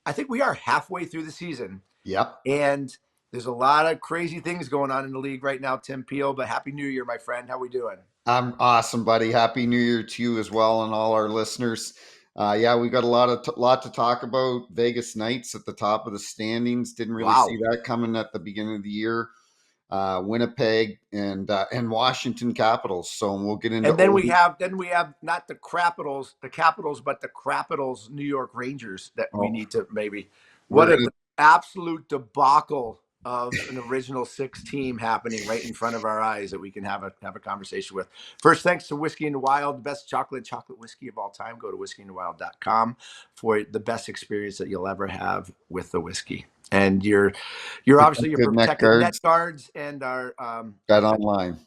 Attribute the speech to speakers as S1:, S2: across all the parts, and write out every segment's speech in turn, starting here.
S1: I think we are halfway through the season,
S2: Yep.
S1: and there's a lot of crazy things going on in the league right now, Tim Peel. But Happy New Year, my friend. How we doing?
S2: I'm awesome, buddy. Happy New Year to you as well, and all our listeners. Yeah, we got a lot to talk about. Vegas Knights at the top of the standings. Didn't really see
S1: Wow.
S2: that coming at the beginning of the year. Winnipeg and Washington Capitals. So we'll get into
S1: And then
S2: OB.
S1: we have not the Capitals, but the Capitals New York Rangers that we
S2: Oh,
S1: need to maybe.
S2: we're
S1: What an
S2: gonna.
S1: absolute debacle of an original six team happening right in front of our eyes that we can have a conversation with. First, thanks to Whiskey in the Wild, the best chocolate whiskey of all time. Go to whiskeyinthewild.com for the best experience that you'll ever have with the whiskey. And you're obviously your
S2: Good neck
S1: protected net
S2: guards.
S1: guards and our
S2: Bet online.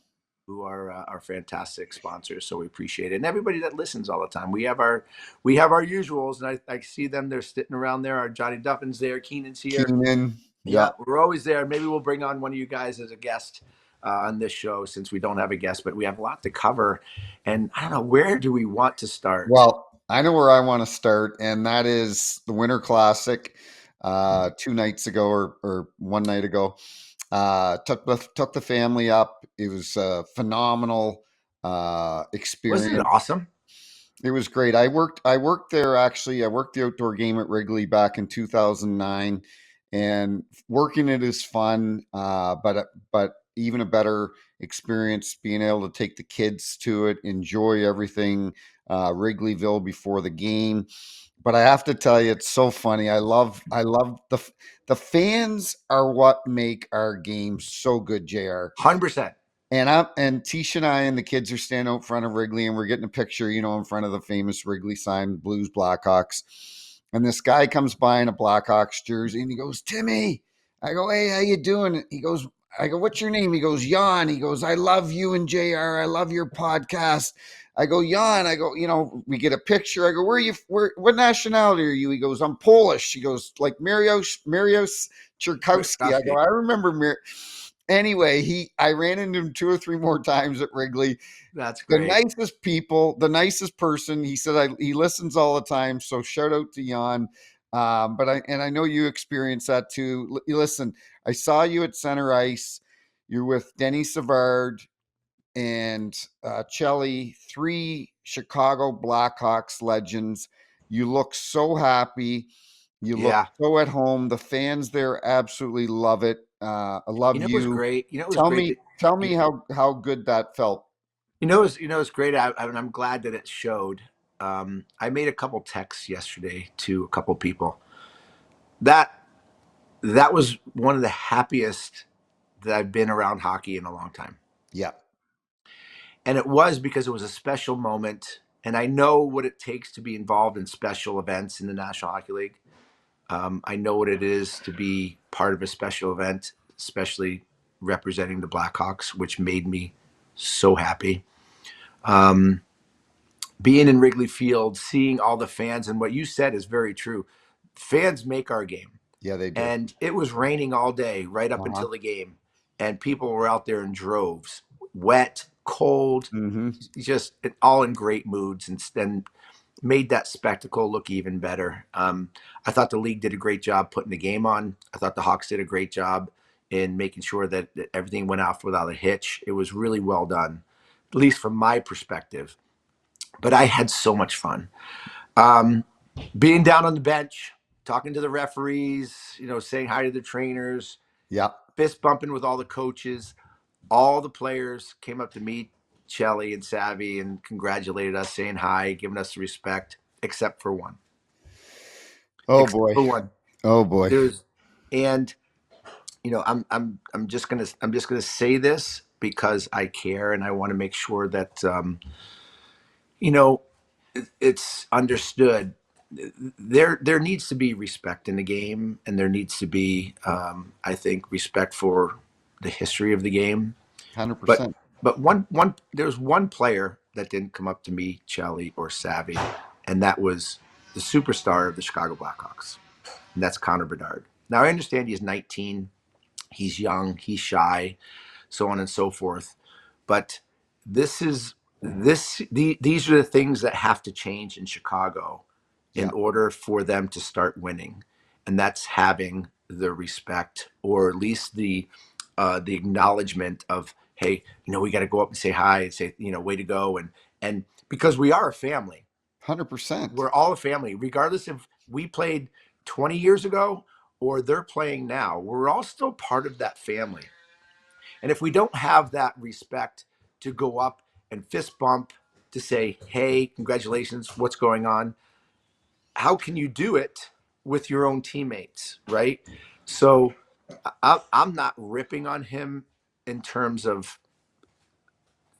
S1: who are fantastic sponsors. So we appreciate it, and everybody that listens all the time. We have our usuals, and I see them. They're sitting around there. Our Johnny Duffin's there. Keenan's here.
S2: Keenan.
S1: Yeah,
S2: Yep.
S1: we're always there. Maybe we'll bring on one of you guys as a guest on this show since we don't have a guest, but we have a lot to cover. And I don't know, where do we want to start?
S2: Well, I know where I want to start, and that is the Winter Classic. 2 nights ago, or one night ago, took the family up. It was a phenomenal
S1: Wasn't it
S2: experience.
S1: awesome?
S2: It was great. I worked there actually. I worked the outdoor game at Wrigley back in 2009, and working it is fun. But even a better experience being able to take the kids to it, enjoy everything, Wrigleyville before the game. But I have to tell you, it's so funny. I love the fans are what make our game so good, Jr.
S1: 100%.
S2: And Tisha and I and the kids are standing out front of Wrigley, and we're getting a picture, in front of the famous Wrigley sign, Blues Blackhawks. And this guy comes by in a Blackhawks jersey, and he goes, "Timmy." I go, "Hey, how you doing?" I go, "What's your name?" He goes, "Jan." He goes, "I love you and JR. I love your podcast." I go, "Jan." I go, we get a picture. I go, what nationality are you? He goes, "I'm Polish." He goes, "Like Marios Czerkowski." I go, "I remember Anyway, I ran into him 2 or 3 more times at Wrigley.
S1: That's
S2: The
S1: great.
S2: nicest people, the nicest person. He said he listens all the time. So shout out to Jan. But I know you experienced that too. Listen, I saw you at center ice. You're with Denny Savard and Chelly, 3 Chicago Blackhawks legends. You look so happy. You look
S1: Yeah.
S2: so at home. The fans there absolutely love it. I love
S1: It was
S2: you.
S1: great. It was
S2: Tell
S1: great
S2: me,
S1: that
S2: tell me how good that felt.
S1: it's great. I'm glad that it showed. I made a couple texts yesterday to a couple people. That that was one of the happiest that I've been around hockey in a long time,
S2: Yeah,
S1: and it was because it was a special moment. And I know what it takes to be involved in special events in the National Hockey League. I know what it is to be part of a special event, especially representing the Blackhawks, which made me so happy. Um, Being in Wrigley Field, seeing all the fans, and what you said is very true. Fans make our game.
S2: yeah, they do.
S1: And it was raining all day right up
S2: Uh-huh.
S1: until the game. And people were out there in droves, wet, cold,
S2: Mm-hmm.
S1: just all in great moods, and then made that spectacle look even better. I thought the league did a great job putting the game on. I thought the Hawks did a great job in making sure that everything went off without a hitch. It was really well done, at least from my perspective. But I had so much fun. Um, Being down on the bench, talking to the referees, saying hi to the trainers,
S2: Yeah.
S1: fist bumping with all the coaches. All the players came up to meet Chelly and Savvy and congratulated us, saying hi, giving us the respect, except for one.
S2: Oh
S1: Except
S2: boy.
S1: for one.
S2: Oh boy.
S1: There's and I'm just gonna say this because I care and I want to make sure that you know it's understood. There needs to be respect in the game, and there needs to be, I think, respect for the history of the game. But
S2: 100%.
S1: but there's one player that didn't come up to me, Chelly or Savvy, and that was the superstar of the Chicago Blackhawks, and that's Conor Bedard. Now I understand he's 19, he's young, he's shy, so on and so forth, but this is these are the things that have to change in Chicago in
S2: Yeah.
S1: order for them to start winning. and that's having the respect, or at least the acknowledgement of, hey, we got to go up and say hi and say, way to go, and because we are a family.
S2: 100%.
S1: We're all a family, regardless if we played 20 years ago or they're playing now. We're all still part of that family. And if we don't have that respect to go up and fist bump to say, hey, congratulations, what's going on? How can you do it with your own teammates, right? So I'm not ripping on him in terms of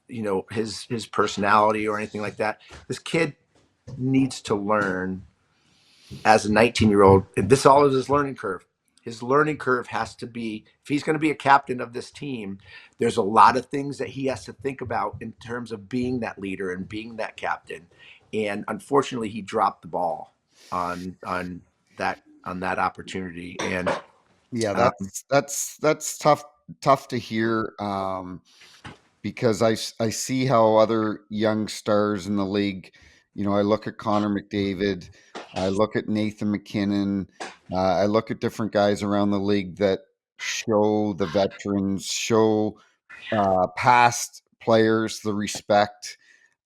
S1: his personality or anything like that. This kid needs to learn as a 19-year-old. This all is his learning curve. His learning curve has to be, if he's going to be a captain of this team, there's a lot of things that he has to think about in terms of being that leader and being that captain. And unfortunately, he dropped the ball on that opportunity. And
S2: Yeah, that's tough to hear, because I see how other young stars in the league, I look at Connor McDavid, I look at Nathan McKinnon, I look at different guys around the league that show the veterans, show past players the respect.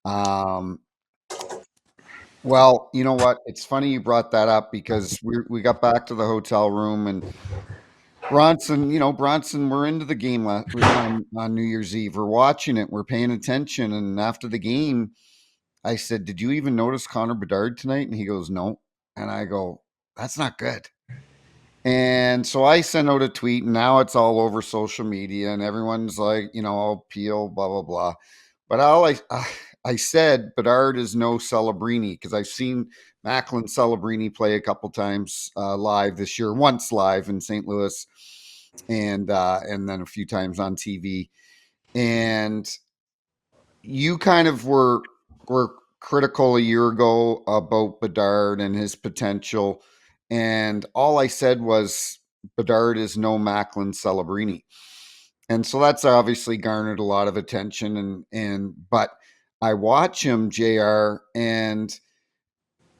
S2: Um, well, you know what? It's funny you brought that up, because we got back to the hotel room, and Bronson, we're into the game on New Year's Eve. We're watching it. We're paying attention. And after the game, I said, "Did you even notice Conor Bedard tonight?" And he goes, "No." And I go, "That's not good." And so I sent out a tweet, and now it's all over social media, and everyone's like, "Oh, Peel, blah blah blah." But I said, Bedard is no Celebrini, because I've seen Macklin Celebrini play a couple times live this year, once live in St. Louis, and then a few times on TV. And you kind of were critical a year ago about Bedard and his potential, and all I said was Bedard is no Macklin Celebrini. And so that's obviously garnered a lot of attention, but I watch him, JR, and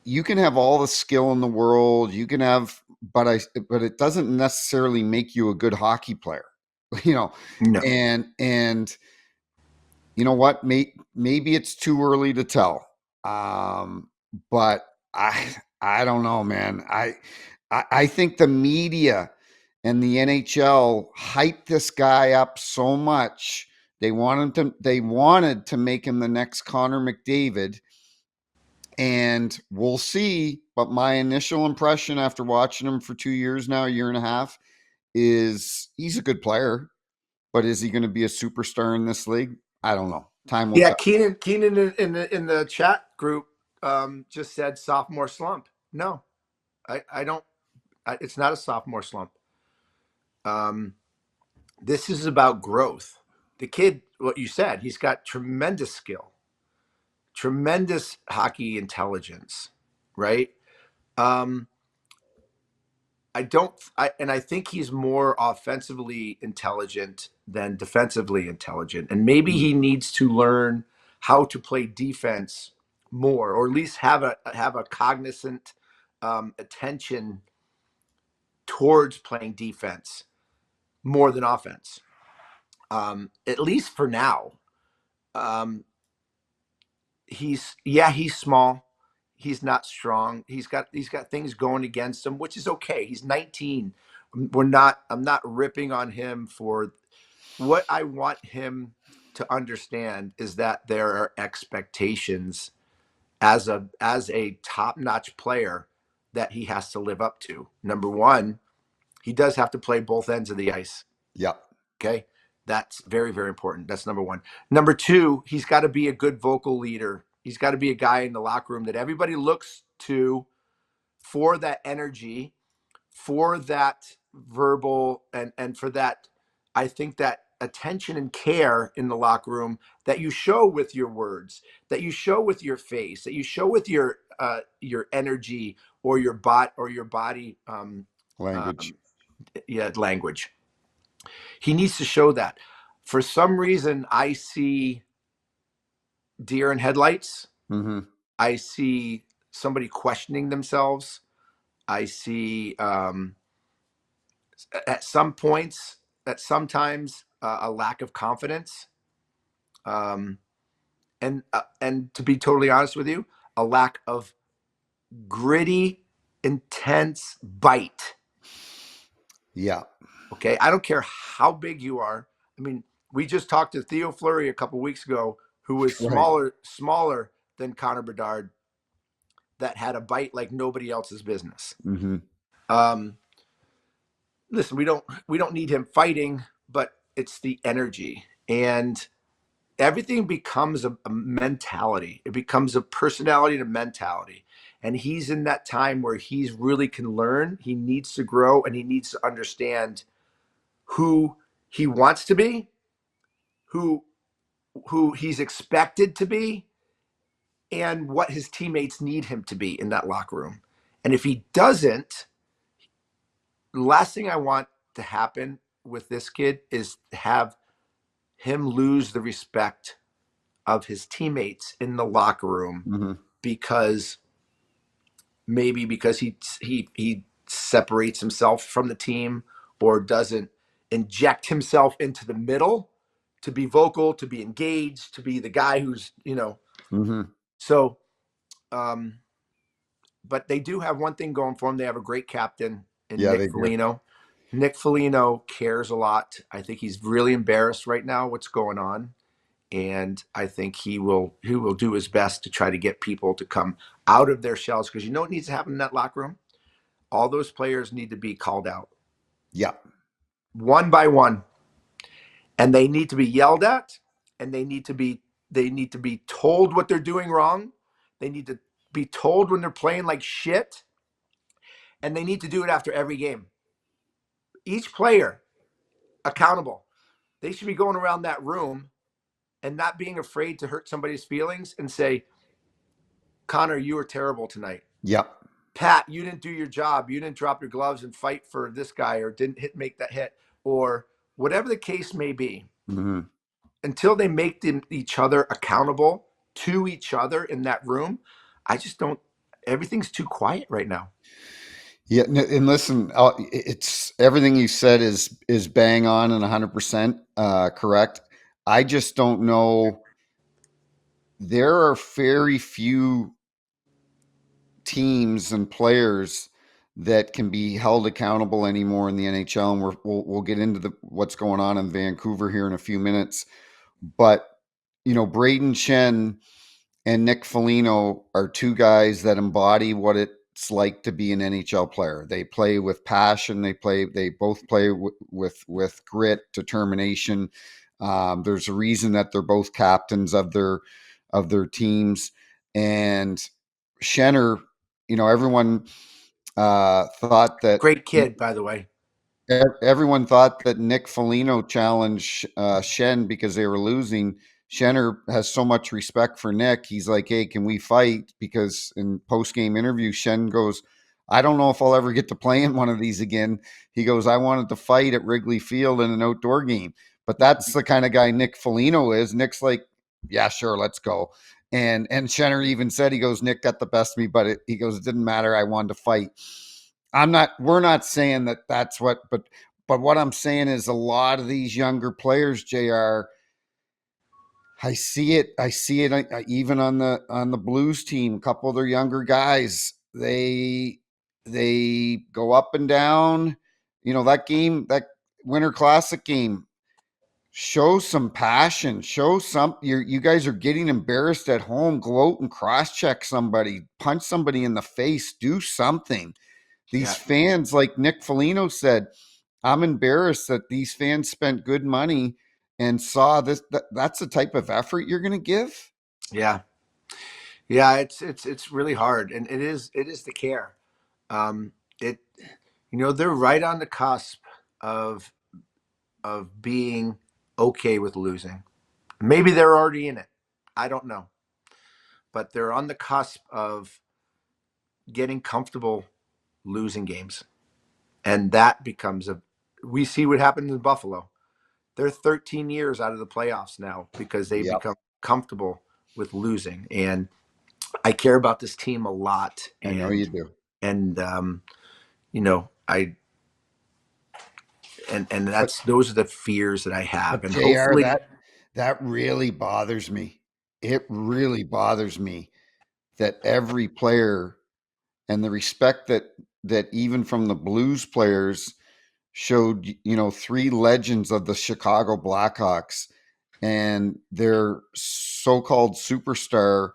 S2: you can have all the skill in the world, you can have, but it doesn't necessarily make you a good hockey player. you know
S1: no,
S2: and you know what, maybe it's too early to tell, um but I don't know, man. I think the media and the NHL hyped this guy up so much. They wanted to make him the next Connor McDavid, and we'll see. But my initial impression after watching him for 2 years now, a year and a half, is he's a good player. But is he going to be a superstar in this league? I don't know. Time will
S1: yeah,
S2: tell.
S1: Keenan in the chat group just said sophomore slump. No, I don't. It's not a sophomore slump. Um, this is about growth. The kid, what you said, he's got tremendous skill, tremendous hockey intelligence, right? Um, I think he's more offensively intelligent than defensively intelligent, and maybe
S2: Mm,
S1: he needs to learn how to play defense more, or at least have a cognizant attention towards playing defense more than offense. At least for now. Um, he's small. He's not strong. He's got things going against him, which is okay. He's 19. I'm not ripping on him for what I want him to understand is that there are expectations as a top-notch player that he has to live up to. Number one, he does have to play both ends of the ice.
S2: yeah.
S1: Okay. That's very, very important. That's number one. Number two, he's got to be a good vocal leader. He's got to be a guy in the locker room that everybody looks to for that energy, for that verbal, and for that, I think, that attention and care in the locker room that you show with your words, that you show with your face, that you show with your energy or your body
S2: Language.
S1: um, yeah, language. He needs to show that. For some reason, I see deer in headlights.
S2: Hmm.
S1: I see somebody questioning themselves. I see at some points, at sometimes a lack of confidence, um, and to be totally honest with you, a lack of gritty, intense bite.
S2: Yeah.
S1: Okay, I don't care how big you are. I mean, we just talked to Theo Fleury a couple weeks ago, who was
S2: Right.
S1: smaller than Conor Bedard, that had a bite like nobody else's business.
S2: Mm-hmm.
S1: Um, Listen, we don't need him fighting, but it's the energy, and everything becomes a mentality. It becomes a personality and a mentality. And he's in that time where he's really can learn. He needs to grow and he needs to understand who he wants to be, who he's expected to be, and what his teammates need him to be in that locker room. And if he doesn't, the last thing I want to happen with this kid is to have him lose the respect of his teammates in the locker room
S2: Mm-hmm.
S1: because maybe because he separates himself from the team or doesn't inject himself into the middle to be vocal, to be engaged, to be the guy who's,
S2: Mm-hmm.
S1: so um but they do have one thing going for them. They have a great captain in
S2: Yeah,
S1: Nick
S2: they do.
S1: Foligno. Nick Foligno cares a lot. I think he's really embarrassed right now what's going on, and I think he will do his best to try to get people to come out of their shells, because you know what needs to happen in that locker room? All those players need to be called out
S2: Yeah.
S1: one by one, and they need to be yelled at, and they need to be told what they're doing wrong. They need to be told when they're playing like shit, and they need to do it after every game. Each player accountable. They should be going around that room and not being afraid to hurt somebody's feelings and say, Connor, you were terrible tonight.
S2: Yeah.
S1: Pat, you didn't do your job. You didn't drop your gloves and fight for this guy, or didn't make that hit, or whatever the case may be.
S2: Mm-hmm.
S1: Until they make each other accountable to each other in that room, I just don't. Everything's too quiet right now.
S2: Yeah, and listen, it's everything you said is bang on and 100% correct. I just don't know. There are very few teams and players that can be held accountable anymore in the NHL, and we'll get into what's going on in Vancouver here in a few minutes. But Braden Shen and Nick Foligno are two guys that embody what it's like to be an NHL player. They play with passion. They both play with grit, determination. There's a reason that they're both captains of their teams. And Shenner, everyone thought that
S1: Great kid, by the way.
S2: everyone thought that Nick Foligno challenged Shen because they were losing. Shenner has so much respect for Nick. He's like, "Hey, can we fight?" Because in post-game interview, Shen goes, "I don't know if I'll ever get to play in one of these again." He goes, "I wanted to fight at Wrigley Field in an outdoor game." But that's the kind of guy Nick Foligno is. Nick's like, "Yeah, sure, let's go." And Shenner even said, he goes, "Nick got the best of me, but he goes, it didn't matter. I wanted to fight." We're not saying that that's what, but what I'm saying is a lot of these younger players, JR, I see it even on the Blues team. A couple of their younger guys, they go up and down. That game, that Winter Classic game, show some passion. Show some. You guys are getting embarrassed at home. Go out and cross check somebody, punch somebody in the face, do something. These
S1: Yeah,
S2: fans, like Nick Foligno said, I'm embarrassed that these fans spent good money and saw this. That's the type of effort you're going to give.
S1: yeah, yeah. It's really hard, and it is the care. It they're right on the cusp of being okay with losing. Maybe they're already in it. I don't know. But they're on the cusp of getting comfortable losing games. And that becomes we see what happened in Buffalo. They're 13 years out of the playoffs now because they
S2: Yep,
S1: become comfortable with losing. And I care about this team a lot.
S2: I know
S1: And
S2: you do.
S1: And you know, I and
S2: But
S1: those are the fears that I have,
S2: but
S1: and
S2: JR,
S1: hopefully,
S2: that really bothers me. It really bothers me that every player and the respect that even from the Blues players showed, three legends of the Chicago Blackhawks, and their so-called superstar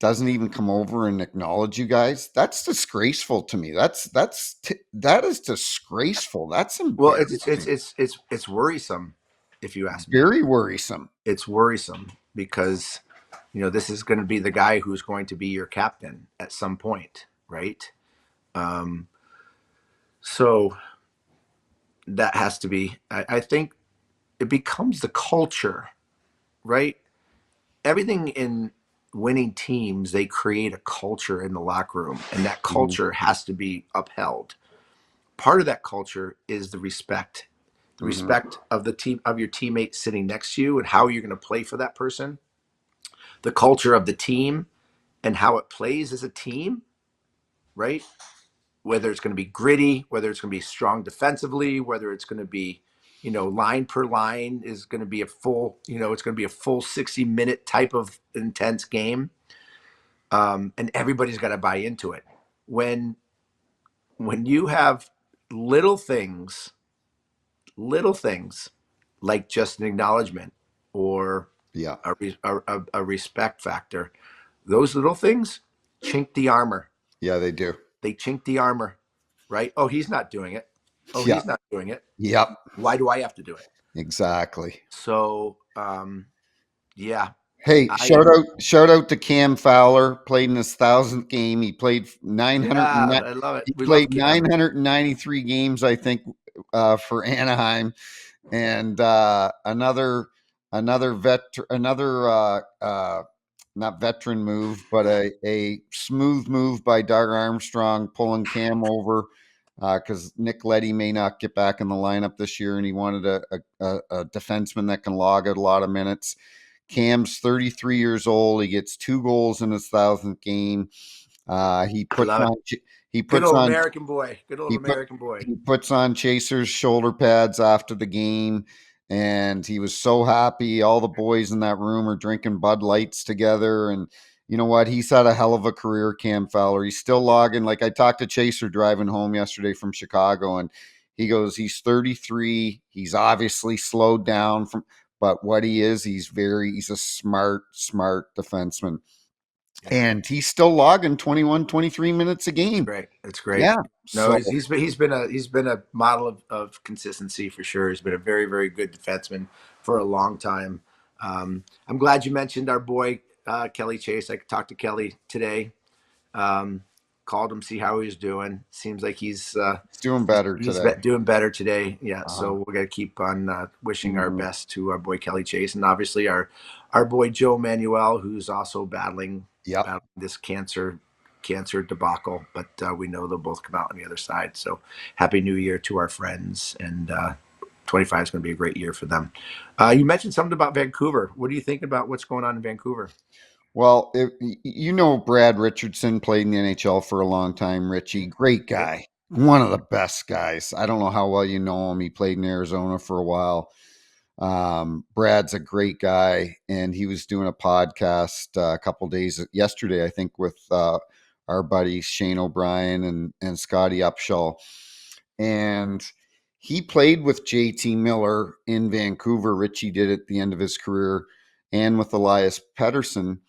S2: doesn't even come over and acknowledge you guys. That's disgraceful to me. That is disgraceful. That's
S1: well,
S2: embarrassing.
S1: it's worrisome, if you ask me.
S2: Very worrisome.
S1: It's worrisome because this is going to be the guy who's going to be your captain at some point, right? Um, so that has to be. I think it becomes the culture, right? Everything in winning teams, they create a culture in the locker room, and that
S2: Mhm,
S1: culture has to be upheld. Part of that culture is the
S2: mhm.
S1: respect of the team, of your teammate sitting next to you, and how you're going to play for that person. The culture of the team and how it plays as a team, right? Whether it's going to be gritty, whether it's going to be strong defensively, whether it's going to be, line per line is going to be a full, it's going to be a full 60-minute type of intense game. And everybody's got to buy into it. When when you have little things, little things like just an acknowledgement or
S2: Yeah,
S1: a respect factor, those little things chink the armor.
S2: yeah, they do.
S1: They chink the armor, right? Oh, he's not doing it. Oh,
S2: Yeah,
S1: he's not doing it.
S2: yep,
S1: Why do I have to do it?
S2: exactly.
S1: So, yeah,
S2: Hey,
S1: I am.
S2: shout out to Cam Fowler. Played in his 1,000th game. He played 900.
S1: Yeah, I love it.
S2: He
S1: We love
S2: played
S1: Cam.
S2: 993 games, I think, for Anaheim, and another not veteran move, but a smooth move by Doug Armstrong pulling Cam over because Nick Leddy may not get back in the lineup this year, and he wanted a defenseman that can log out a lot of minutes. Cam's 33 years old. He gets 2 goals in his 1,000th game. He
S1: I
S2: puts
S1: love it.
S2: on he
S1: Good
S2: puts
S1: old
S2: on
S1: American boy. Good old
S2: he put
S1: American boy.
S2: he puts on Chaser's shoulder pads after the game, and he was so happy. All the boys in that room are drinking Bud Lights together, and you know what? He's had a hell of a career, Cam Fowler. He's still logging. Like I talked to Chaser driving home yesterday from Chicago, and he goes, he's 33. He's obviously slowed down from, but what he is, he's a smart defenseman,
S1: Yeah.
S2: and he's still logging 21, 23 minutes a
S1: It's
S2: game.
S1: great. It's great.
S2: Yeah.
S1: No,
S2: So
S1: he's been a model of consistency for sure. He's been a very very good defenseman for a long time. I'm glad you mentioned our boy Kelly Chase. I talked to Kelly today. Um, Called him, see how he's doing. Seems like
S2: he's doing better
S1: he's
S2: today.
S1: doing better today. Yeah,
S2: Uh-huh.
S1: so we're gonna keep on wishing our
S2: Mhm.
S1: best to our boy Kelly Chase, and obviously our boy Joe Manuel, who's also
S2: Yep.
S1: battling this cancer debacle. But we know they'll both come out on the other side. So happy New Year to our friends, and 25 is going to be a great year for them. You mentioned something about Vancouver. What are you thinking about what's going on in Vancouver?
S2: Well, Brad Richardson played in the NHL for a long time. Richie, great
S1: Right?
S2: guy, one of the best guys. I don't know how well you know him. He played in Arizona for a while. Brad's a great guy, and he was doing a podcast a couple days yesterday, I think, with our buddies Shane O'Brien and Scotty Upshall, and he played with JT Miller in Vancouver. Richie did at the end of his career, and with Elias Pettersson.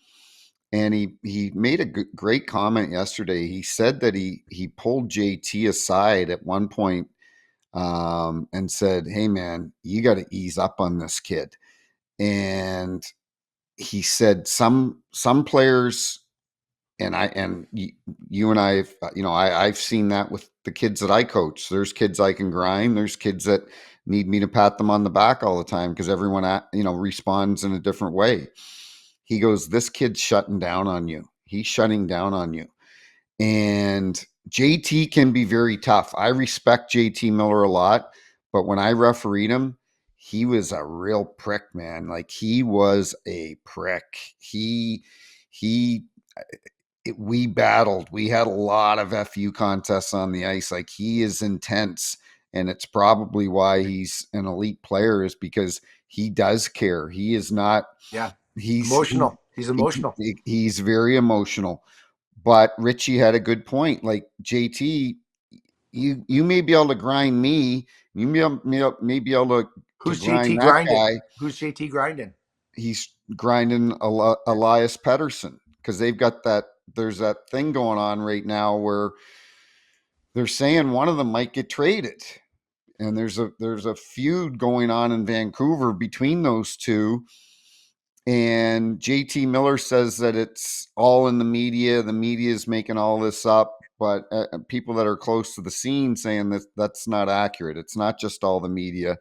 S2: And he made a great comment yesterday. He said that he pulled JT aside at one point and said, "Hey man, you got to ease up on this kid." And he said some players, you and I, I've seen that with the kids that I coach. There's kids I can grind. There's kids that need me to pat them on the back all the time because everyone responds in a different way. He goes, "This kid's shutting down on you. He's shutting down on you." And JT can be very tough. I respect JT Miller a lot, but when I refereed him, he was a real prick, man. Like he was a prick. He we battled. We had a lot of FU contests on the ice. Like, he is intense, and it's probably why he's an elite player, is because he does care. He is not.
S1: Yeah,
S2: He's
S1: emotional. He's emotional.
S2: he's very emotional. But Richie had a good point. Like, JT, you may be able to grind me. You may be able to
S1: Who's JT
S2: grind that
S1: grinding?
S2: guy.
S1: Who's JT grinding?
S2: He's grinding Elias Pettersson, because they've got that. There's that thing going on right now where they're saying one of them might get traded, and there's a feud going on in Vancouver between those two. And JT Miller says that it's all in the media. The media is making all this up, but people that are close to the scene saying that that's not accurate. It's not just all the media.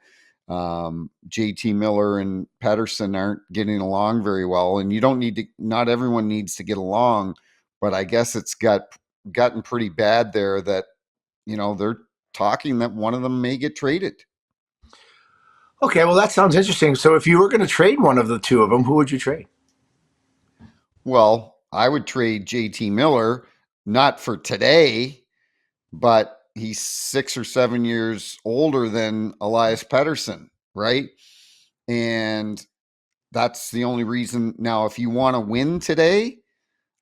S2: JT Miller and Pettersson aren't getting along very well, and you don't need to. Not everyone needs to get along, but I guess it's gotten pretty bad there that they're talking that one of them may get traded.
S1: Okay, well that sounds interesting. So if you were going to trade one of the two of them, who would you trade?
S2: Well, I would trade JT Miller, not for today, but he's 6 or 7 years older than Elias Pettersson, right? And that's the only reason. Now, if you want to win today,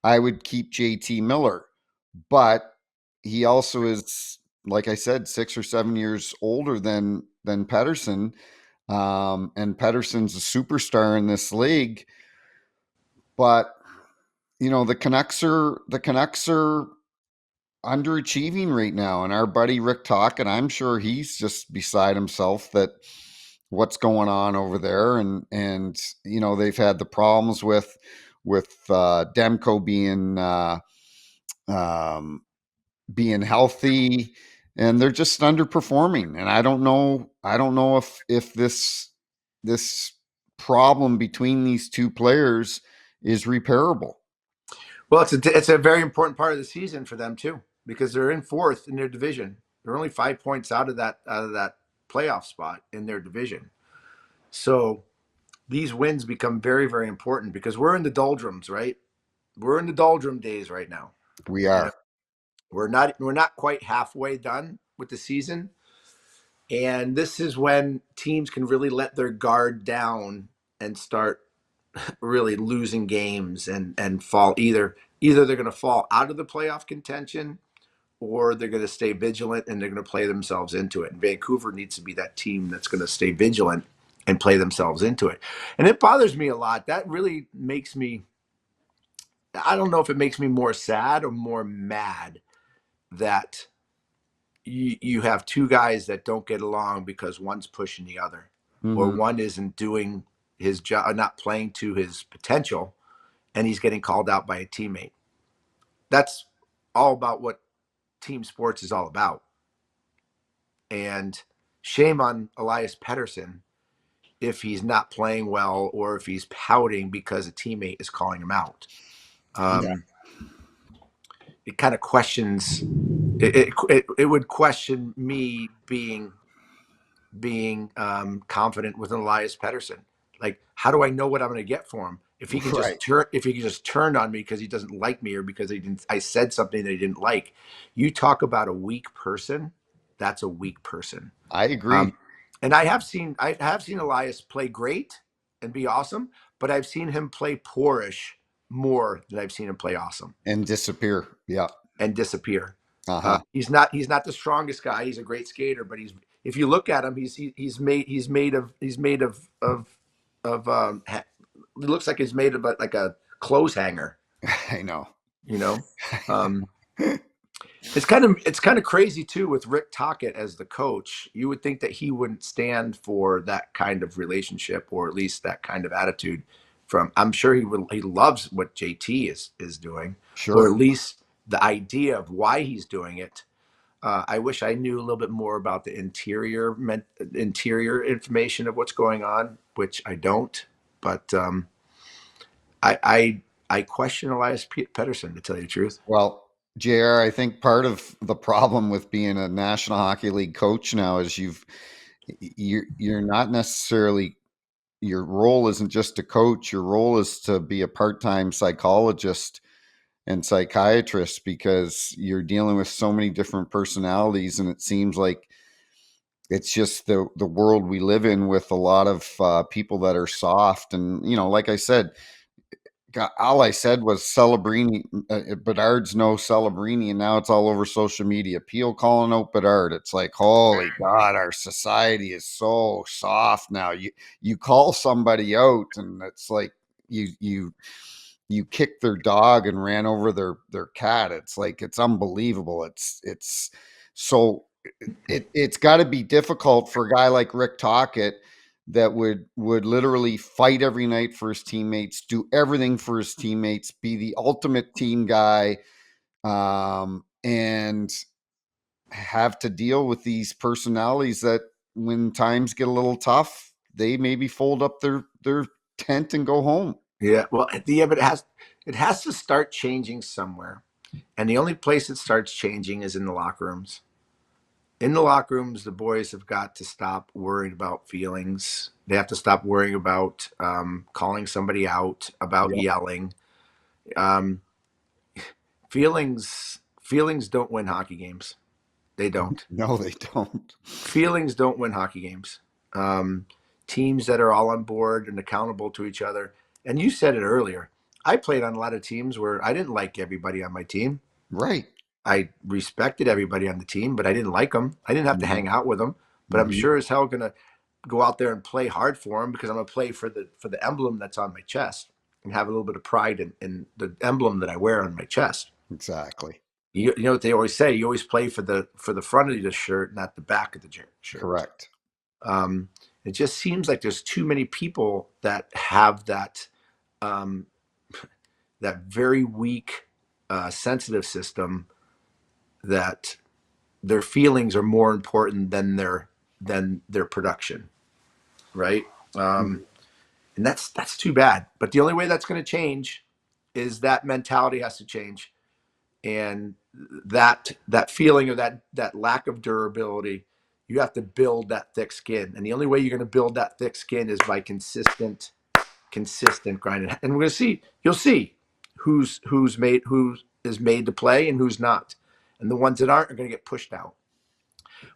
S2: I would keep JT Miller, but he also is, like I said, 6 or 7 years older than Pettersson, and Pettersson's a superstar in this league. But the Canucks are underachieving right now, and our buddy Rick Tocchet, I'm sure he's just beside himself that what's going on over there, and they've had the problems with Demko um, being healthy, and they're just underperforming. And I don't know if this problem between these two players is repairable.
S1: Well, it's a very important part of the season for them too, because they're in fourth in their division. They're only 5 points out of that playoff spot in their division. So these wins become very, very important because we're in the doldrums, right? We're in the doldrum days right now.
S2: We
S1: You know,
S2: are.
S1: we're not quite halfway done with the season. And this is when teams can really let their guard down and start really losing games and fall either they're going to fall out of the playoff contention or they're going to stay vigilant and they're going to play themselves into it. And Vancouver needs to be that team that's going to stay vigilant and play themselves into it. And it bothers me a lot. That really makes me, I don't know if it makes me more sad or more mad that you have two guys that don't get along because one's pushing the other or
S2: Mm-hmm.
S1: one isn't doing his job, not playing to his potential, and he's getting called out by a teammate. That's all about what team sports is all about. And shame on Elias Pettersson if he's not playing well or if he's pouting because a teammate is calling him out.
S2: Yeah.
S1: Um, it kind of questions. It would question me being confident with Elias Pettersson. Like, how do I know what I'm going to get for him?
S2: Right.
S1: If he can just turn on me because he doesn't like me or because I said something that he didn't like. You talk about a weak person. That's a weak person.
S2: I agree.
S1: Um, and I have seen Elias play great and be awesome, but I've seen him play poorish more than I've seen him play awesome
S2: And disappear. Yeah.
S1: and disappear.
S2: Uh-huh.
S1: He's not the strongest guy. He's a great skater, but he's if you look at him, he's made of it looks like he's made of like a clothes hanger.
S2: I know.
S1: You know, um, it's kind of crazy too with Rick Tocchet as the coach. You would think that he wouldn't stand for that kind of relationship or at least that kind of attitude. I'm sure he loves what JT is doing, or
S2: Sure.
S1: at least the idea of why he's doing it. I wish I knew a little bit more about the interior information of what's going on, which I don't. But I question Elias Pettersson, to tell you the truth.
S2: Well, JR, I think part of the problem with being a National Hockey League coach now is you're not necessarily, your role isn't just to coach, your role is to be a part-time psychologist and psychiatrists, because you're dealing with so many different personalities, and it seems like it's just the world we live in, with a lot of people that are soft. And like I said, all I said was Celebrini. Bedard's no Celebrini, and now it's all over social media. Peel calling out Bedard. It's like, holy God, our society is so soft now. You call somebody out, and it's like you kicked their dog and ran over their cat. It's like, it's unbelievable. It's so it's got to be difficult for a guy like Rick Tocchet, that would literally fight every night for his teammates, do everything for his teammates, be the ultimate team guy, and have to deal with these personalities that, when times get a little tough, they maybe fold up their tent and go home.
S1: Yeah, well, yeah, but it has to start changing somewhere, and the only place it starts changing is in the locker rooms. In the locker rooms, the boys have got to stop worrying about feelings. They have to stop worrying about calling somebody out, about
S2: Yep.
S1: yelling. Um, feelings don't win hockey games. They don't.
S2: No, they don't.
S1: Feelings don't win hockey games. Um, Teams that are all on board and accountable to each other. And you said it earlier. I played on a lot of teams where I didn't like everybody on my team.
S2: Right.
S1: I respected everybody on the team, but I didn't like them. I didn't have to
S2: Hmm.
S1: hang out with them, but I'm
S2: Hmm.
S1: sure as hell gonna go out there and play hard for them, because I'm gonna play for the emblem that's on my chest and have a little bit of pride in the emblem that I wear on my chest.
S2: Exactly.
S1: You know what they always say? You always play for the front of the shirt, not the back of the shirt.
S2: Correct.
S1: Um, it just seems like there's too many people that have um, that very weak, sensitive system, that their feelings are more important than their production, right?
S2: Mhm.
S1: And that's too bad. But the only way that's going to change is that mentality has to change, and that feeling of that lack of durability. You have to build that thick skin, and the only way you're going to build that thick skin is by consistent grinding. And we're going to see. You'll see who is made to play and who's not, and the ones that aren't are going to get pushed out.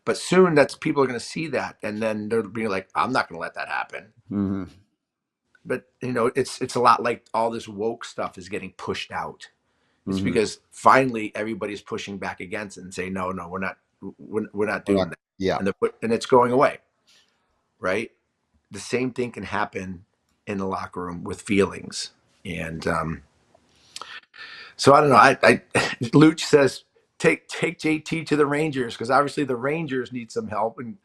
S1: But soon, that's people are going to see that, and then they'll be like, "I'm not going to let that happen."
S2: Mhm.
S1: But it's a lot like all this woke stuff is getting pushed out. It's
S2: Mhm.
S1: because finally everybody's pushing back against it and saying, "No, no, we're not
S2: We're not.
S1: doing that,"
S2: Yeah.
S1: and it's going away, right? The same thing can happen in the locker room with feelings, and so I don't know. Luch says take JT to the Rangers, because obviously the Rangers need some help, and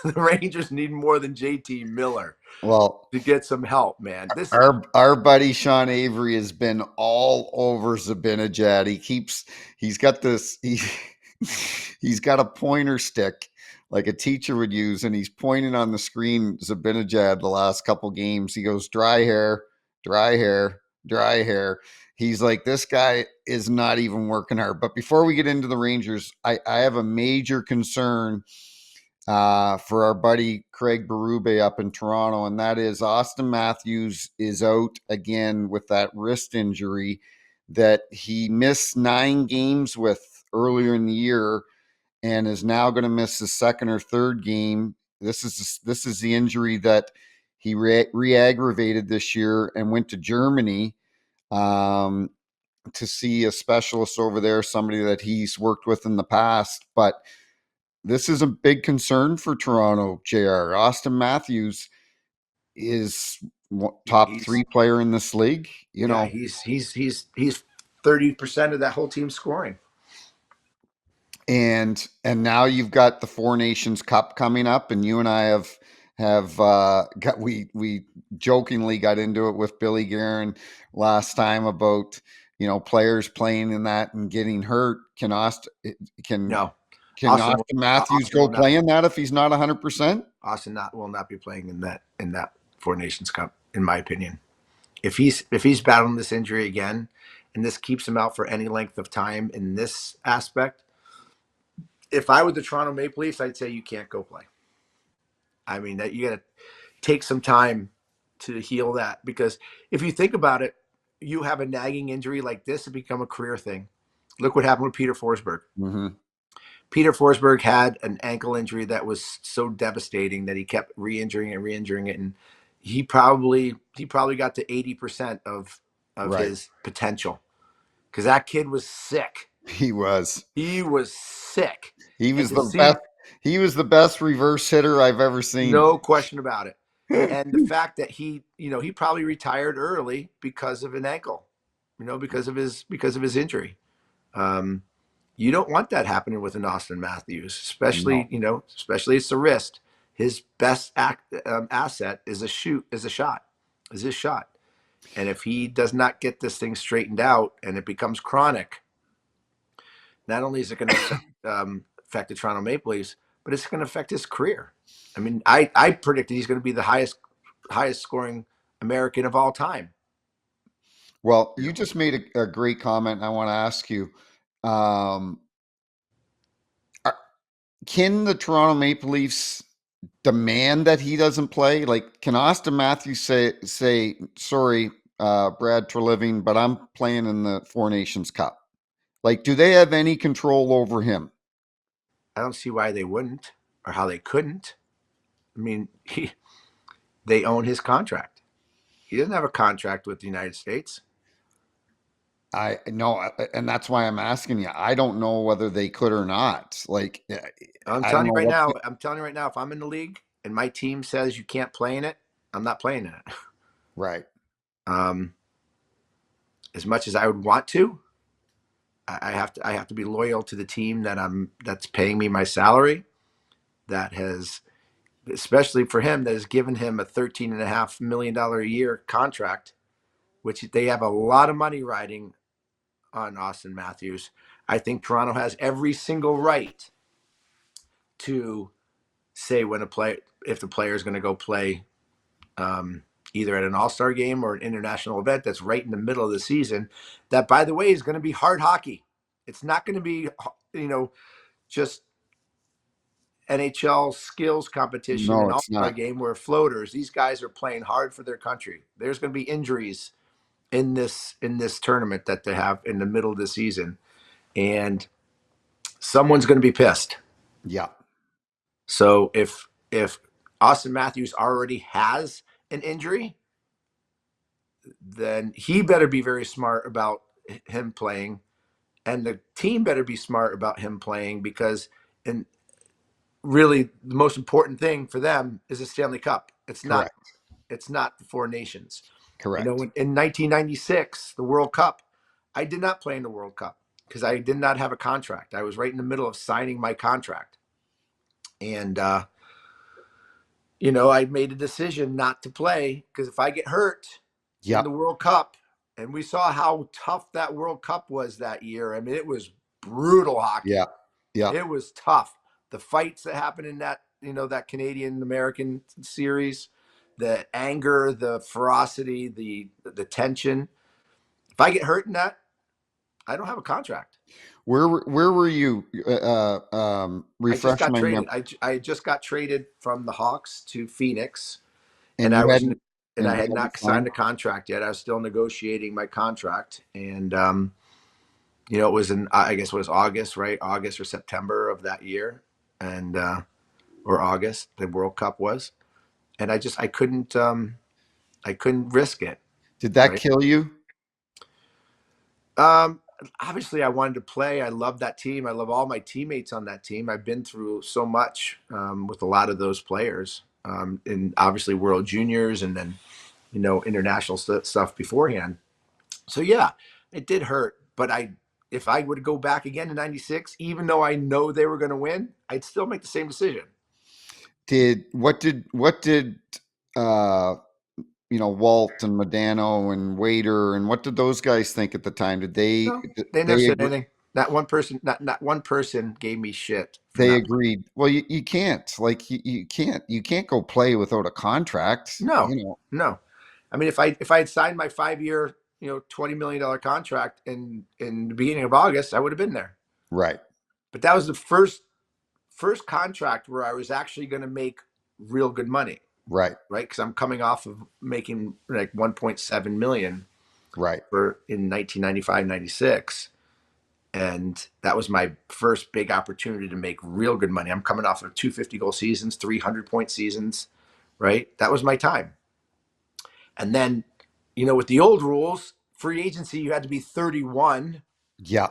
S1: the Rangers need more than JT Miller
S2: Well,
S1: to get some help, man. This
S2: our buddy Sean Avery has been all over Zabinajad. He's got this he's got a pointer stick like a teacher would use, and he's pointing on the screen Zabinajad the last couple games. He goes, dry hair, dry hair, dry hair. He's like, this guy is not even working hard. But before we get into the Rangers, I have a major concern for our buddy Craig Berube up in Toronto, and that is Austin Matthews is out again with that wrist injury that he missed 9 games with earlier in the year, and is now going to miss his second or third game. This is the injury that he re-aggravated this year and went to Germany um, to see a specialist over there, somebody that he's worked with in the past, but this is a big concern for Toronto, JR. Austin Matthews is top
S1: he's
S2: three player in this league,
S1: yeah, he's 30% of that whole team scoring.
S2: and now you've got the Four Nations Cup coming up, and you and I have got we jokingly got into it with Billy Guerin last time about players playing in that and getting hurt. Can
S1: No,
S2: can
S1: Austin will,
S2: Austin Matthews
S1: Austin
S2: go
S1: will not
S2: play in that if he's not 100%?
S1: will not be playing in that Four Nations Cup, in my opinion. If he's battling this injury again, and this keeps him out for any length of time in this aspect, if I were the Toronto Maple Leafs, I'd say you can't go play. I mean, that you got to take some time to heal that, because if you think about it, you have a nagging injury like this, it become a career thing. Look what happened with Peter Forsberg.
S2: Mm-hmm.
S1: Peter Forsberg had an ankle injury that was so devastating that he kept re-injuring it, and he probably got to 80% of
S2: Right.
S1: his potential because that kid was sick.
S2: He was.
S1: He was sick,
S2: He
S1: and
S2: was
S1: to
S2: the best.
S1: see,
S2: He was the best reverse hitter I've ever seen.
S1: no question about it. And the fact that he probably retired early because of an ankle, because of his injury. Um, you don't want that happening with an Austin Matthews,
S2: No.
S1: especially it's the wrist. His best asset is is his shot. And if he does not get this thing straightened out and it becomes chronic, not only is it going to affect the Toronto Maple Leafs, but it's going to affect his career. I mean, I predicted he's going to be the highest scoring American of all time.
S2: Well, you just made a great comment, and I want to ask you: um, are- Can the Toronto Maple Leafs demand that he doesn't play? Like, can Austin Matthews say, "Sorry, Brad Treliving, but I'm playing in the Four Nations Cup"? Like, do they have any control over him?
S1: I don't see why they wouldn't or how they couldn't. I mean, they own his contract. He doesn't have a contract with the United States.
S2: I know, and that's why I'm asking you. I don't know whether they could or not. Like,
S1: I'm
S2: I don't
S1: telling you
S2: know
S1: right
S2: what.
S1: now. I'm telling you right now. If I'm in the league and my team says you can't play in it, I'm not playing in it.
S2: Right.
S1: Um, as much as I would want to, I have to be loyal to the team that's paying me my salary. That has, especially for him, that has given him a $13.5 million a year contract, which they have a lot of money riding on Austin Matthews. I think Toronto has every single right to say when a play if the player is going to go play um, either at an all-star game or an international event that's right in the middle of the season. That, by the way, is going to be hard hockey. It's not going to be just NHL skills competition
S2: No,
S1: and
S2: it's
S1: all-star
S2: not.
S1: game where floaters. These guys are playing hard for their country. There's going to be injuries in this tournament that they have in the middle of the season, and someone's going to be pissed.
S2: Yeah.
S1: So if Austin Matthews already has an injury, then he better be very smart about him playing, and the team better be smart about him playing because, and really, the most important thing for them is the Stanley Cup. It's not.
S2: Correct.
S1: It's not the Four Nations.
S2: Correct.
S1: In 1996, the World Cup, I did not play in the World Cup because I did not have a contract. I was right in the middle of signing my contract, and I made a decision not to play because if I get hurt in the
S2: Yep.
S1: World Cup, and we saw how tough that World Cup was that year. I mean, it was brutal
S2: Yeah.
S1: hockey.
S2: Yeah.
S1: It was tough. The fights that happened in that Canadian American series, the anger, the ferocity, the tension. If I get hurt in that, I don't have a contract.
S2: Where were you?
S1: I just
S2: Refresh
S1: got
S2: my
S1: traded.
S2: memory.
S1: I just got traded from the Hawks to Phoenix, and
S2: And
S1: I
S2: you
S1: was
S2: hadn't
S1: and I
S2: and
S1: had
S2: you hadn't
S1: not signed
S2: signed?
S1: a contract yet. I was still negotiating my contract, and it was in, I guess it was August, right? August or September of that year, and or August, the World Cup was, and I couldn't risk it,
S2: Did that
S1: right?
S2: kill you?
S1: Um, Obviously, I wanted to play. I love that team. I love all my teammates on that team. I've been through so much with a lot of those players, and obviously World Juniors, and then international stuff beforehand. So yeah, it did hurt. But if I would go back again to '96, even though I know they were going to win, I'd still make the same decision.
S2: Did uh Walt and Modano and Waiter and what did those guys think at the time?
S1: No, they never said anything. Not one person gave me shit for
S2: they
S1: not playing.
S2: agreed? Well, you can't like you can't go play without a contract.
S1: No, no. I mean, if I had signed my 5 year, $20 million contract in the beginning of August, I would have been there.
S2: Right,
S1: But that was the first contract where I was actually going to make real good money,
S2: right.
S1: right? Because I'm coming off of making like 1.7 million.
S2: Right.
S1: for in 1995, 96. And that was my first big opportunity to make real good money. I'm coming off of 250 goal seasons, 300-point seasons, right? That was my time. And then, with the old rules, free agency, you had to be 31,
S2: Yeah.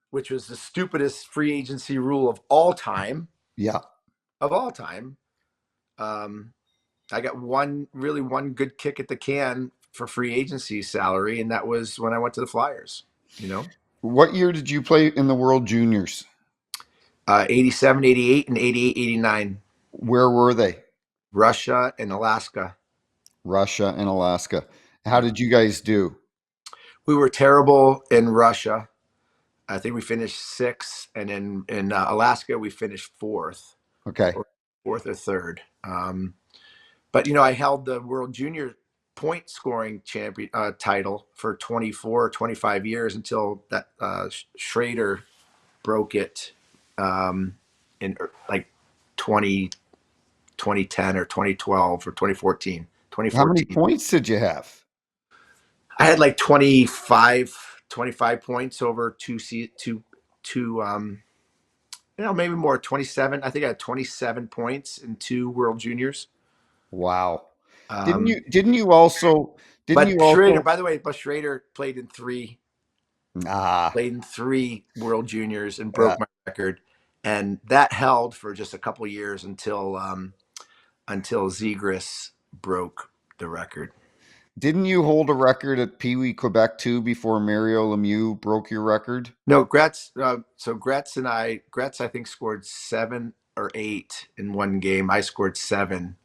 S1: which was the stupidest free agency rule of all time.
S2: Yeah.
S1: Of all time. Um, I got one good kick at the can for free agency salary, and that was when I went to the Flyers. You know,
S2: What year did you play in the World Juniors?
S1: 87, 88, and 88, 89.
S2: Where were they?
S1: Russia and Alaska.
S2: Russia and Alaska. How
S1: Yeah,
S2: did you guys do?
S1: we were terrible in Russia. I think we finished sixth, and in Alaska we finished fourth,
S2: Okay.
S1: or fourth or third. But I held the World Junior point scoring champion title for 24 or 25 years until that Schrader broke it in like 20 2010 or 2012 or 2014,
S2: How many
S1: 2014.
S2: points did you have?
S1: I had like 25 points over two maybe more, 27. I think I had 27 points in two World Juniors.
S2: Wow. Didn't
S1: Um,
S2: you didn't you also didn't you
S1: but Schrader,
S2: also
S1: by the way, Schrader
S2: ah
S1: played in three World Juniors and
S2: yeah.
S1: broke my record, and that held for just a couple years until Zegras broke the record.
S2: Didn't you hold a record at Pee Wee Quebec too before Mario Lemieux broke your record?
S1: No, Gretz. So Gretz, I think scored 7 or 8 in one game. I scored seven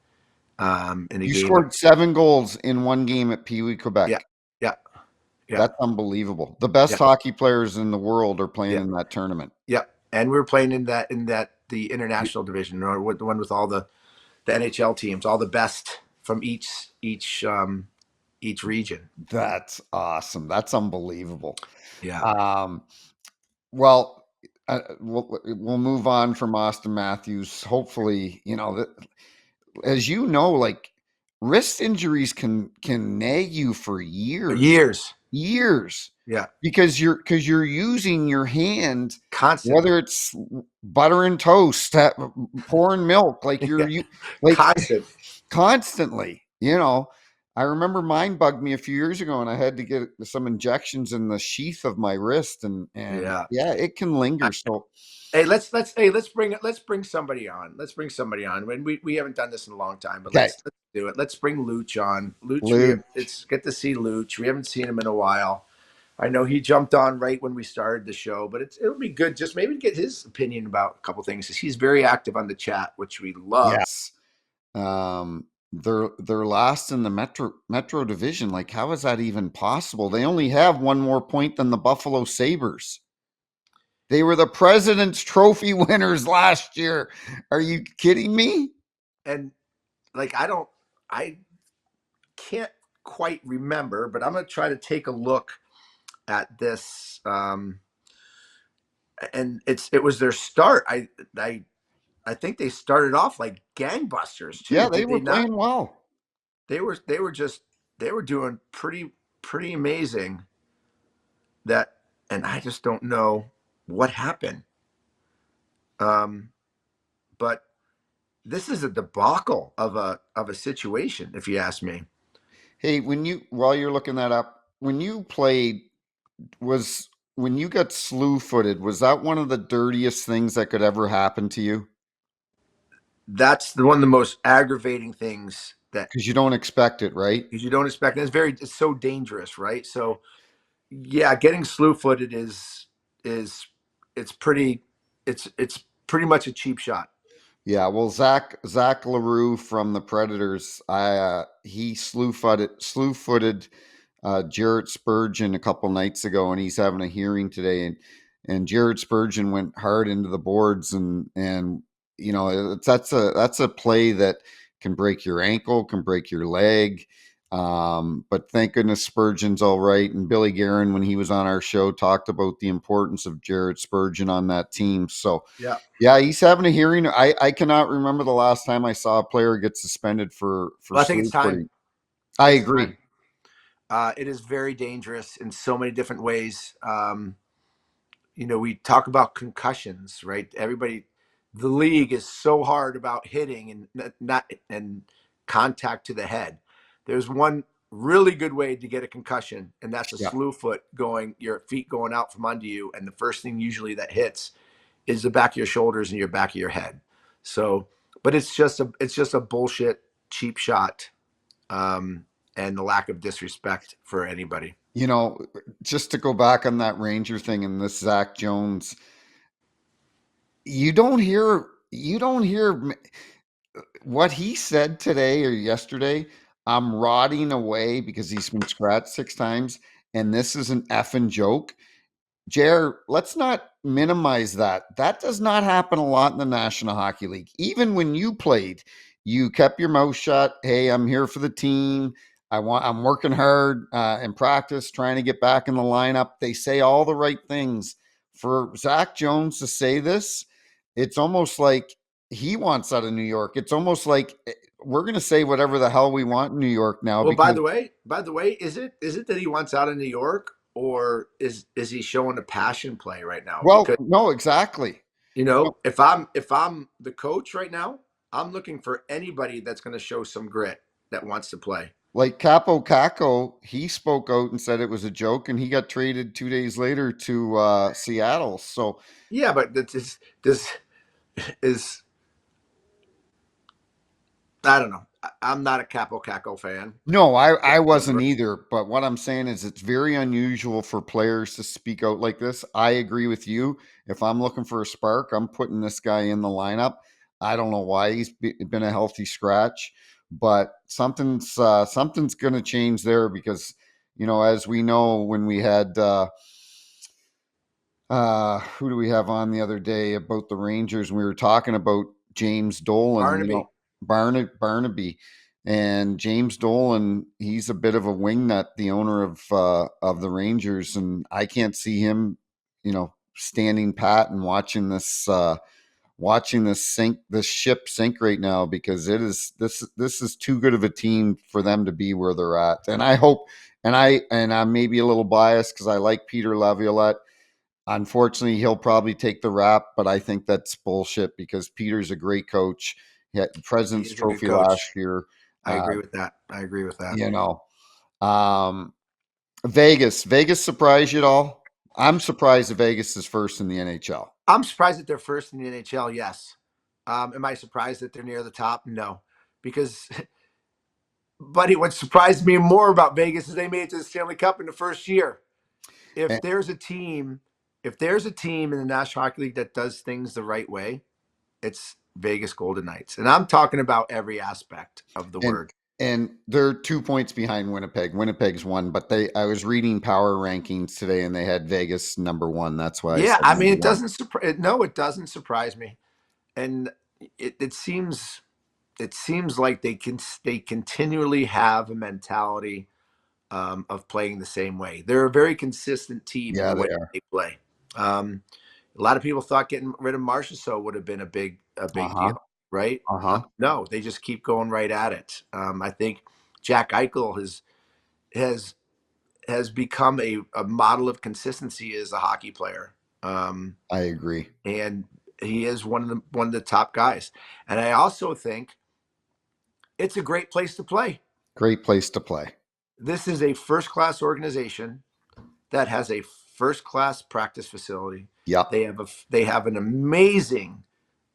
S1: in a
S2: You
S1: game.
S2: scored 7 goals in one game at Pee Wee
S1: Yeah,
S2: Quebec.
S1: yeah, yeah,
S2: That's unbelievable. The best
S1: yeah,
S2: hockey players in the world are playing
S1: yeah,
S2: in that tournament.
S1: yeah. And we were playing in that the international division, or the one with all the NHL teams, all the best from each region.
S2: That's awesome. That's unbelievable.
S1: Yeah.
S2: Um, well, we'll move on from Austin Matthews. Hopefully, as you know, like wrist injuries can nag you for years,
S1: Years.
S2: years,
S1: Yeah.
S2: because you're using your hand,
S1: Constantly.
S2: whether it's buttering toast, pouring milk, like
S1: Yeah.
S2: like
S1: Constant.
S2: constantly. I remember mine bugged me a few years ago, and I had to get some injections in the sheath of my wrist, and
S1: Yeah.
S2: yeah, it can linger. So
S1: Hey, let's bring somebody on. Let's bring somebody on. When we haven't done this in a long time, but
S2: okay,
S1: let's do it. Let's bring Luch on. Luch,
S2: Luke.
S1: it's get to see Luch. We haven't seen him in a while. I know he jumped on right when we started the show, but it'll be good just maybe to get his opinion about a couple things. He's very active on the chat, which we love.
S2: Yes. They're last in the Metro division. Like, how is that even possible? They only have one more point than the Buffalo Sabres. They were the President's Trophy winners last year. Are you kidding me?
S1: And like I can't quite remember, but I'm gonna try to take a look at this. And it was their start. I think they started off like gangbusters too.
S2: Yeah, they
S1: Did
S2: were
S1: they not?
S2: playing well.
S1: They were doing pretty amazing. That and I just don't know what happened. Um, but this is a debacle of a situation, if you ask me.
S2: Hey, while you're looking that up, when you played, was when you got slew footed, was that one of the dirtiest things that could ever happen to you?
S1: That's one of the most aggravating things that
S2: Because you don't expect it, right?
S1: because you don't expect. And it's so dangerous, right? So yeah, getting slew footed is it's pretty it's pretty much a cheap shot.
S2: Yeah, well, Zach LaRue from the Predators, he slew footed Jarrett Spurgeon a couple nights ago, and he's having a hearing today, and Jarrett Spurgeon went hard into the boards, and that's a play that can break your ankle, can break your leg. But thank goodness Spurgeon's all right. And Billy Guerin, when he was on our show, talked about the importance of Jarrett Spurgeon on that team. So
S1: Yeah,
S2: yeah, he's having a hearing. I cannot remember the last time I saw a player get suspended for
S1: well, I think it's
S2: slew
S1: time.
S2: footing.
S1: I
S2: I
S1: think it's
S2: agree.
S1: time. It is very dangerous in so many different ways. We talk about concussions, right? Everybody, the league is so hard about hitting and not and contact to the head. There's one really good way to get a concussion, and that's a
S2: Yeah.
S1: slew foot going, your feet going out from under you, and the first thing usually that hits is the back of your shoulders and your back of your head. So, but it's just a bullshit cheap shot, um, and the lack of disrespect for anybody.
S2: You know, just to go back on that Ranger thing and this Zack Jones, you don't hear what he said today or yesterday. I'm rotting away because he's been scratched 6 times, and this is an effing joke. Jer, let's not minimize that. That does not happen a lot in the National Hockey League. Even when you played, you kept your mouth shut. Hey, I'm here for the team. I'm working hard in practice, trying to get back in the lineup. They say all the right things. For Zack Jones to say this, it's almost like he wants out of New York. It's almost like we're going to say whatever the hell we want in New York now
S1: Well, by
S2: because,
S1: the way, is it that he wants out of New York, or is he showing a passion play right now?
S2: well,
S1: Because
S2: no, exactly.
S1: if I'm the coach right now, I'm looking for anybody that's going to show some grit that wants to play.
S2: Like Capo Caco, he spoke out and said it was a joke, and he got traded 2 days later to Seattle. So
S1: Yeah, but this is I don't know. I'm not a Capo Caco fan
S2: no, I wasn't
S1: whatsoever.
S2: either. But what I'm saying is, it's very unusual for players to speak out like this. I agree with you. If I'm looking for a spark, I'm putting this guy in the lineup. I don't know why he's been a healthy scratch, but something's going to change there because as we know, when we had who do we have on the other day about the Rangers? We were talking about James Dolan,
S1: Barnaby.
S2: Barnaby, and James Dolan. He's a bit of a wingnut, the owner of the Rangers, and I can't see him, standing pat and watching this ship sink right now because this is too good of a team for them to be where they're at. And I hope, and I'm maybe a little biased because I like Peter Laviolette. Unfortunately, he'll probably take the rap, but I think that's bullshit because Peter's a great coach. He had the President's
S1: He's a good
S2: Trophy last
S1: coach.
S2: year.
S1: I
S2: Uh,
S1: agree with that. I agree with that.
S2: you know, um, Vegas surprised you at all? I'm surprised that Vegas is first in the NHL.
S1: I'm surprised that they're first in the NHL. Yes. Am I surprised that they're near the top? No, because buddy, what surprised me more about Vegas is they made it to the Stanley Cup in the first year. If
S2: And,
S1: there's a team, if there's a team in the National Hockey League that does things the right way, it's Vegas Golden Knights, and I'm talking about every aspect of the
S2: and
S1: word.
S2: and they're 2 points behind Winnipeg. Winnipeg's one, but I was reading power rankings today, and they had Vegas number one. That's why I
S1: Yeah,
S2: said
S1: I mean,
S2: number
S1: it
S2: one.
S1: doesn't surprise. No, it doesn't surprise me, and it seems like they continually have a mentality of playing the same way. They're a very consistent team in
S2: Yeah,
S1: the
S2: they
S1: way
S2: are.
S1: they play. Um, a lot of people thought getting rid of Marchessault would have been a
S2: Uh
S1: big
S2: huh.
S1: deal, right?
S2: Uh huh.
S1: No, they just keep going right at it. I think Jack Eichel has has become a model of consistency as a hockey player,
S2: I agree.
S1: and he is one of the top guys. And I also think it's a great place to play.
S2: Great place to play.
S1: This is a first class organization that has a first class practice facility.
S2: Yep.
S1: They have an amazing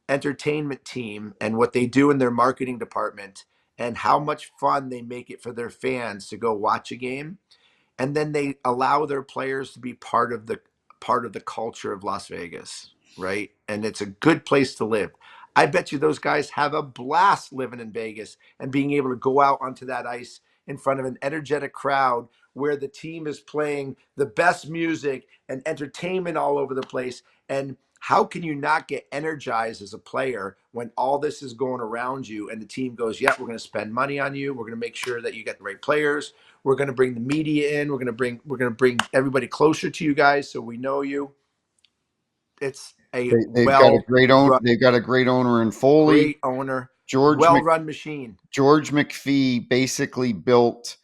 S1: entertainment team, and what they do in their marketing department, and how much fun they make it for their fans to go watch a game, and then they allow their players to be part of the culture of Las Vegas, right? And it's a good place to live. I bet you those guys have a blast living in Vegas and being able to go out onto that ice in front of an energetic crowd where the team is playing the best music and entertainment all over the place. And how can you not get energized as a player when all this is going around you and the team goes, yeah, we're going to spend money on you. We're going to make sure that you get the right players. We're going to bring the media in. We're going to bring everybody closer to you guys so we know you. It's a
S2: They've got a
S1: well
S2: great
S1: run,
S2: owner in Foley.
S1: great owner,
S2: George
S1: well
S2: Mc,
S1: run machine.
S2: George McPhee basically built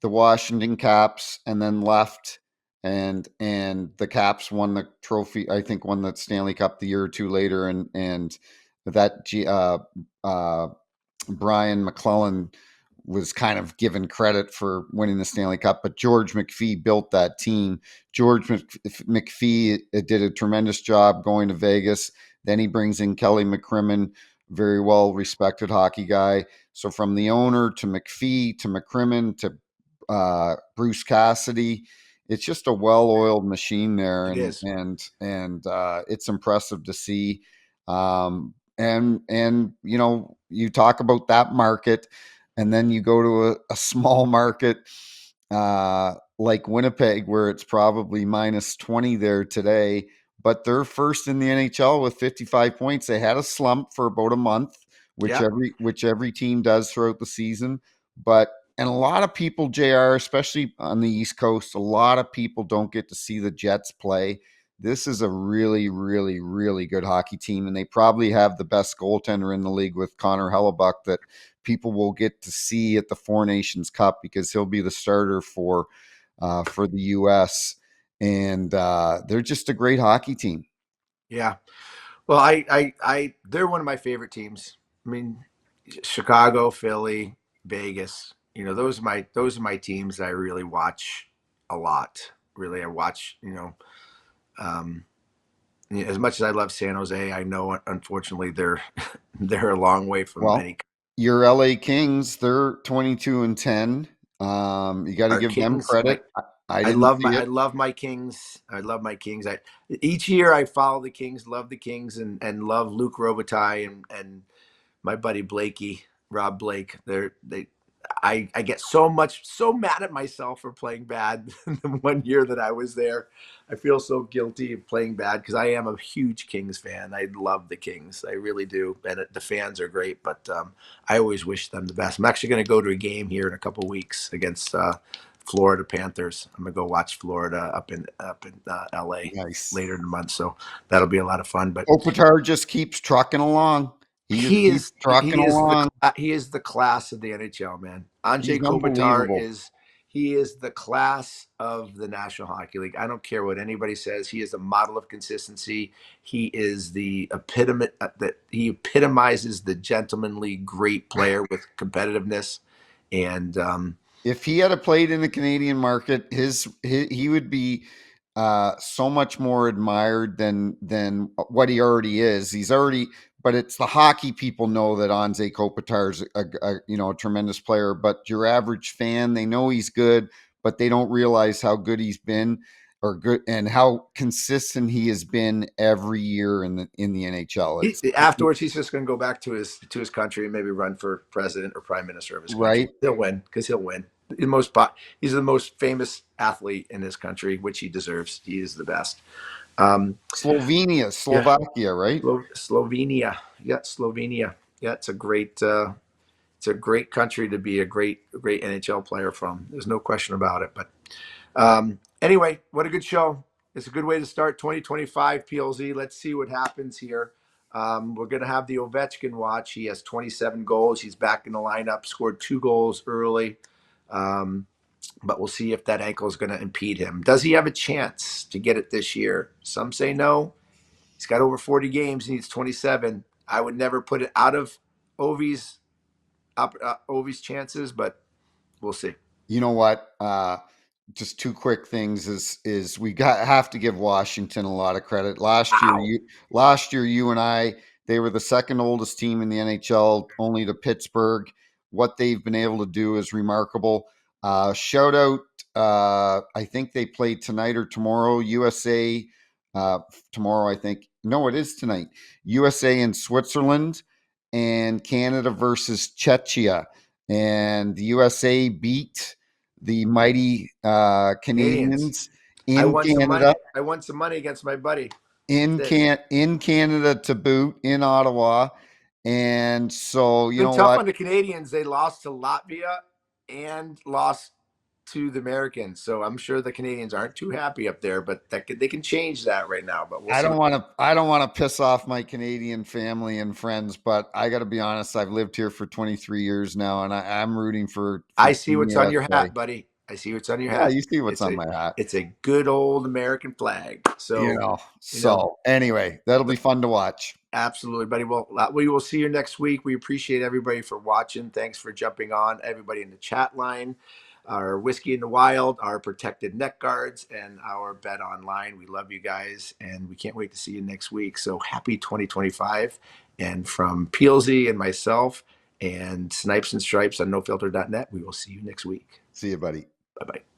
S2: the Washington Caps and then left, and the Caps won the trophy. I think won the Stanley Cup the year or two later, and that uh, Brian McClellan was kind of given credit for winning the Stanley Cup, but George McPhee built that team. George McPhee did a tremendous job going to Vegas. Then he brings in Kelly McCrimmon, very well respected hockey guy. So from the owner to McPhee to McCrimmon to Bruce Cassidy, it's just a well-oiled machine there,
S1: It is.
S2: and it's impressive to see. And you know, you talk about that market, and then you go to a small market like Winnipeg, where it's probably minus 20 there today, but they're first in the NHL with 55 points. They had a slump for about a month,
S1: Yeah.
S2: which every team does throughout the season, but and a lot of people, JR, especially on the East Coast, a lot of people don't get to see the Jets play. This is a really, really, really good hockey team, and they probably have the best goaltender in the league with Connor Hellebuck that people will get to see at the Four Nations Cup because he'll be the starter for the U.S. And they're just a great hockey team.
S1: Yeah. Well, they're one of my favorite teams. I mean, Chicago, Philly, Vegas. You know, those are my teams that I really watch a lot. Really, I watch. Um, as much as I love San Jose, I know unfortunately they're they're a long way from
S2: Well,
S1: any.
S2: your LA Kings, they're 22-10. You got to
S1: Our
S2: give them
S1: Kings,
S2: credit. I didn't see
S1: I
S2: it.
S1: love my Kings. I love my Kings. I Each year I follow the Kings, love the Kings, and love Luke Robitaille and my buddy Blakey, Rob Blake. I get so mad at myself for playing bad the one year that I was there. I feel so guilty of playing bad because I am a huge Kings fan. I love the Kings, I really do, and the fans are great. But I always wish them the best. I'm actually going to go to a game here in a couple weeks against Florida Panthers. I'm gonna go watch Florida up in LA
S2: Nice.
S1: later in the month, so that'll be a lot of fun. But
S2: Kopitar just keeps trucking along. He just keeps trucking along.
S1: he is the class of the NHL, man.
S2: He's
S1: Anze Kopitar
S2: unbelievable.
S1: is he is the class of the National Hockey League. I don't care what anybody says. He is a model of consistency. He is the epitome that he epitomizes the gentlemanly great player with competitiveness, and
S2: If he had played in the Canadian market, he would be so much more admired than what he already is. He's already, but it's the hockey people know that Anze Kopitar is a tremendous player. But your average fan, they know he's good, but they don't realize how good he's been or good and how consistent he has been every year in the NHL. It's
S1: afterwards he's just going to go back to his country and maybe run for president or prime minister of his country.
S2: right.
S1: He'll win because he'll win. He's the most famous athlete in his country, which he deserves. He is the best.
S2: Slovenia,
S1: Yeah,
S2: Slovakia, right?
S1: Slovenia. Yeah, Slovenia. Yeah, it's a great country to be a great NHL player from. There's no question about it. But anyway, what a good show. It's a good way to start 2025 PLZ. Let's see what happens here. We're going to have the Ovechkin watch. He has 27 goals. He's back in the lineup, scored 2 goals early. But we'll see if that ankle is going to impede him. Does he have a chance to get it this year? Some say no. He's got over 40 games. He needs 27. I would never put it out of Ovi's Ovi's chances, but we'll see.
S2: You know what? Just two quick things is we got have to give Washington a lot of credit.
S1: Wow.
S2: Last year you and I, they were the second oldest team in the NHL, only to Pittsburgh. What they've been able to do is remarkable. Shout out, I think they play tonight or tomorrow. USA tomorrow, I think. No, it is tonight. USA and Switzerland, and Canada versus Czechia, and the USA beat the mighty
S1: Canadians.
S2: Canadians in Canada,
S1: I won some money against my buddy.
S2: in
S1: That's it.
S2: Canada to boot, in Ottawa. And so
S1: It's
S2: you
S1: been
S2: know
S1: tough
S2: what?
S1: on the Canadians. They lost to Latvia and lost to the Americans. So I'm sure the Canadians aren't too happy up there, but they can change that right now. But we'll
S2: I
S1: see.
S2: don't want to. I don't want to piss off my Canadian family and friends, but I got to be honest. I've lived here for 23 years now, and I'm rooting for
S1: I see
S2: Team
S1: what's on your
S2: USA.
S1: hat, buddy. I see what's on your
S2: Yeah,
S1: hat.
S2: you see what's on my hat.
S1: It's a good old American flag.
S2: You
S1: So,
S2: know.
S1: you know,
S2: So anyway, that'll be fun to watch.
S1: absolutely, buddy. Well, we will see you next week. We appreciate everybody for watching. Thanks for jumping on. Everybody in the chat line, our Whiskey in the Wild, our protected neck guards, and our Bet Online. We love you guys, and we can't wait to see you next week. So happy 2025. And from Peelsy and myself and Snipes and Stripes on nofilter.net, we will see you next week.
S2: See you, buddy.
S1: Bye bye.